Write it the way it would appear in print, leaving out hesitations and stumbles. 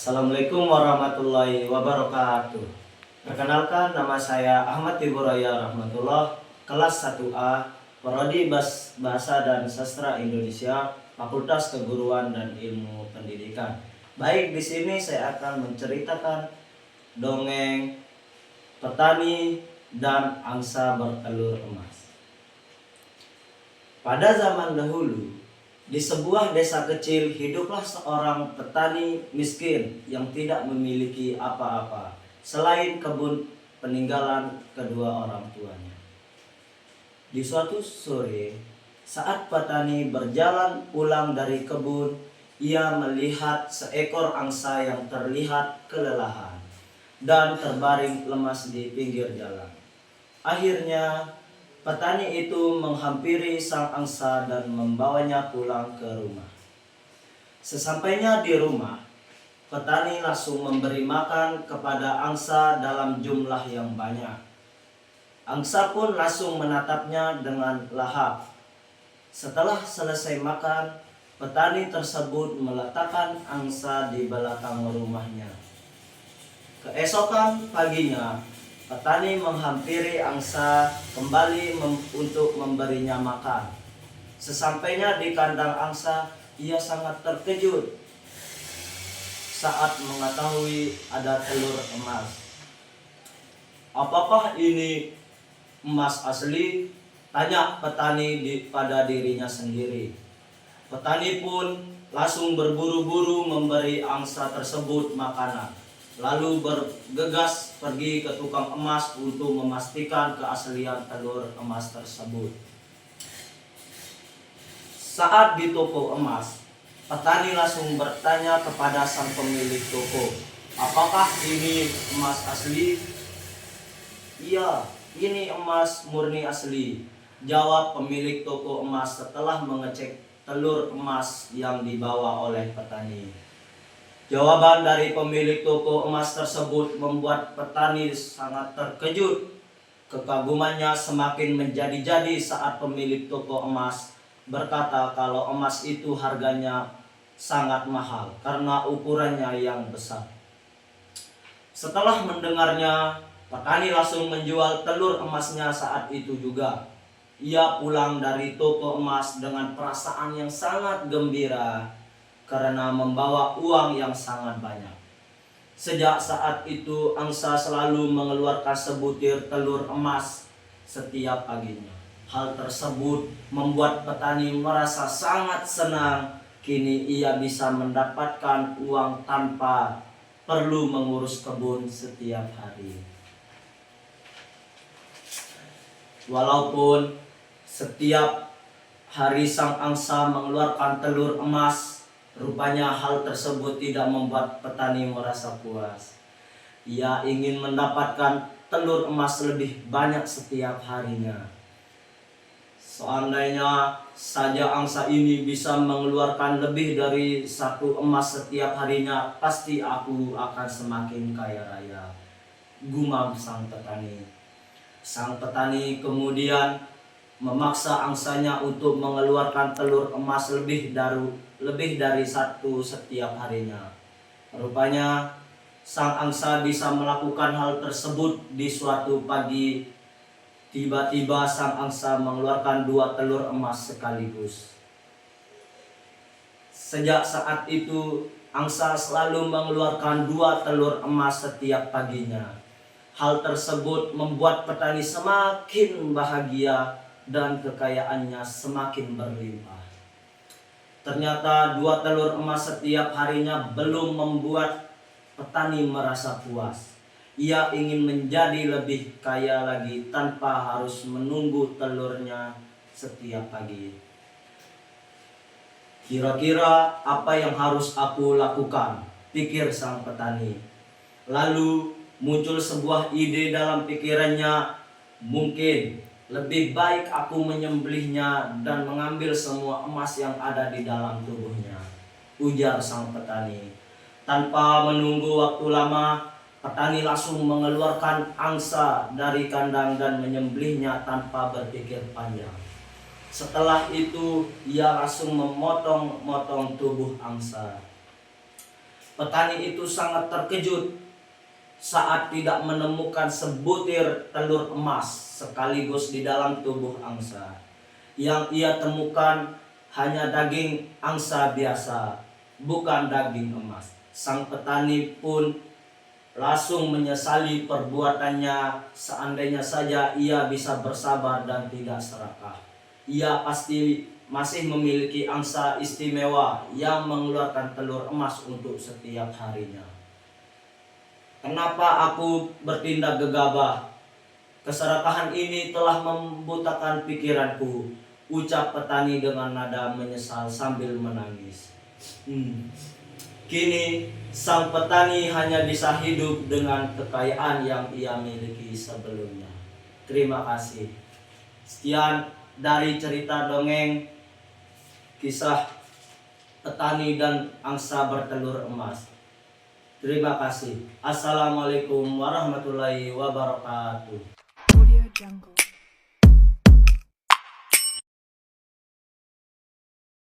Assalamualaikum warahmatullahi wabarakatuh. Perkenalkan, nama saya Ahmad Tiburaya Rahmatullah, kelas 1A, Prodi Bahasa dan Sastra Indonesia, Fakultas Keguruan dan Ilmu Pendidikan. Baik, di sini saya akan menceritakan dongeng petani dan angsa bertelur emas. Pada zaman dahulu, di sebuah desa kecil hiduplah seorang petani miskin yang tidak memiliki apa-apa selain kebun peninggalan kedua orang tuanya. Di suatu sore, saat petani berjalan pulang dari kebun, ia melihat seekor angsa yang terlihat kelelahan dan terbaring lemas di pinggir jalan. Akhirnya, petani itu menghampiri sang angsa dan membawanya pulang ke rumah. Sesampainya di rumah, petani langsung memberi makan kepada angsa dalam jumlah yang banyak. Angsa pun langsung menatapnya dengan lahap. Setelah selesai makan, petani tersebut meletakkan angsa di belakang rumahnya. Keesokan paginya, petani menghampiri angsa kembali untuk memberinya makan. Sesampainya di kandang angsa, ia sangat terkejut saat mengetahui ada telur emas. "Apakah ini emas asli?" tanya petani pada dirinya sendiri. Petani pun langsung berburu-buru memberi angsa tersebut makanan, lalu bergegas pergi ke tukang emas untuk memastikan keaslian telur emas tersebut. Saat di toko emas, petani langsung bertanya kepada sang pemilik toko, "Apakah ini emas asli?" "Iya, ini emas murni asli," jawab pemilik toko emas setelah mengecek telur emas yang dibawa oleh petani. Jawaban dari pemilik toko emas tersebut membuat petani sangat terkejut. Kekagumannya semakin menjadi-jadi saat pemilik toko emas berkata kalau emas itu harganya sangat mahal karena ukurannya yang besar. Setelah mendengarnya, petani langsung menjual telur emasnya saat itu juga. Ia pulang dari toko emas dengan perasaan yang sangat gembira karena membawa uang yang sangat banyak. Sejak saat itu, angsa selalu mengeluarkan sebutir telur emas setiap paginya. Hal tersebut membuat petani merasa sangat senang. Kini ia bisa mendapatkan uang tanpa perlu mengurus kebun setiap hari. Walaupun setiap hari sang angsa mengeluarkan telur emas, rupanya hal tersebut tidak membuat petani merasa puas. Ia ingin mendapatkan telur emas lebih banyak setiap harinya. "Seandainya saja angsa ini bisa mengeluarkan lebih dari 1 emas setiap harinya, pasti aku akan semakin kaya raya," gumam sang petani. Sang petani kemudian memaksa angsanya untuk mengeluarkan telur emas lebih dari 1 setiap harinya. Rupanya sang angsa bisa melakukan hal tersebut. Di suatu pagi, tiba-tiba sang angsa mengeluarkan 2 telur emas sekaligus. Sejak saat itu, angsa selalu mengeluarkan 2 telur emas setiap paginya. Hal tersebut membuat petani semakin bahagia dan kekayaannya semakin berlimpah. Ternyata 2 telur emas setiap harinya belum membuat petani merasa puas. Ia ingin menjadi lebih kaya lagi tanpa harus menunggu telurnya setiap pagi. "Kira-kira apa yang harus aku lakukan?" pikir sang petani. Lalu muncul sebuah ide dalam pikirannya. "Mungkin lebih baik aku menyembelihnya dan mengambil semua emas yang ada di dalam tubuhnya," ujar sang petani. Tanpa menunggu waktu lama, petani langsung mengeluarkan angsa dari kandang dan menyembelihnya tanpa berpikir panjang. Setelah itu, ia langsung memotong-motong tubuh angsa. Petani itu sangat terkejut saat tidak menemukan sebutir telur emas sekaligus di dalam tubuh angsa. Yang ia temukan hanya daging angsa biasa, bukan daging emas. Sang petani pun langsung menyesali perbuatannya. Seandainya saja ia bisa bersabar dan tidak serakah, ia pasti masih memiliki angsa istimewa yang mengeluarkan telur emas untuk setiap harinya. Kenapa aku bertindak gegabah? Keserakahan ini telah membutakan pikiranku, ucap petani dengan nada menyesal sambil menangis. Kini sang petani hanya bisa hidup dengan kekayaan yang ia miliki sebelumnya. Terima kasih. Sekian dari cerita dongeng kisah petani dan angsa bertelur emas. Terima kasih. Assalamualaikum warahmatullahi wabarakatuh. Audio Jungle.